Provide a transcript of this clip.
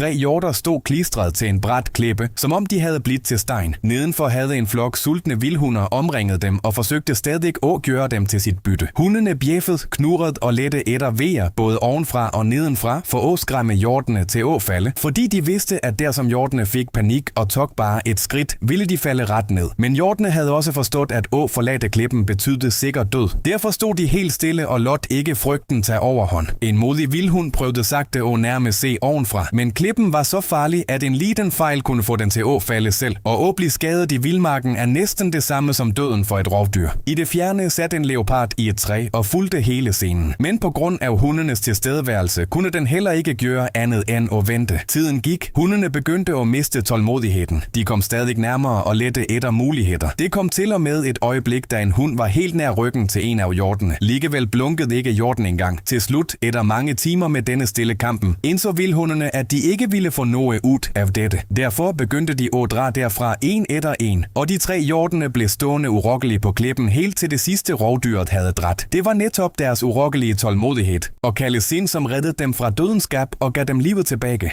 3 hjorter stod klistret til en brat klippe, som om de havde blidt til stein. Nedenfor havde en flok sultne vildhunder omringet dem og forsøgte stadig at gøre dem til sit bytte. Hundene bjæffede, knurrede og lette etter vejer både ovenfra og nedenfra for at skræmme hjortene til at falde, fordi de vidste, at der som hjortene fik panik og tog bare et skridt, ville de falde ret ned. Men hjortene havde også forstået, at at forlade klippen betydde sikker død. Derfor stod de helt stille og lot ikke frygten tage overhånd. En modig vildhund prøvede sagte at nærme se ovenfra, men klippen var så farlig, at en liten fejl kunne få den til at falde selv, og at blive skadet i vildmarken er næsten det samme som døden for et rovdyr. I det fjerne satte en leopard i et træ og fulgte hele scenen. Men på grund af hundenes tilstedeværelse kunne den heller ikke gøre andet end at vente. Tiden gik, hundene begyndte at miste tålmodigheden. De kom stadig nærmere og lette etter muligheder. Det kom til og med et øjeblik, da en hund var helt nær ryggen til en af hjortene. Likevel blunkede ikke hjorten engang. Til slut, efter mange timer med denne stille kampen, indså vildhundene, at de ikke ville få noget ud af dette. Derfor begyndte de at dra derfra en efter en, og de 3 hjortene blev stående urokkelige på klippen helt til det sidste rovdyret havde dræt. Det var netop deres urokkelige tålmodighed og Khalesin, som reddede dem fra dødens gab og gav dem livet tilbage.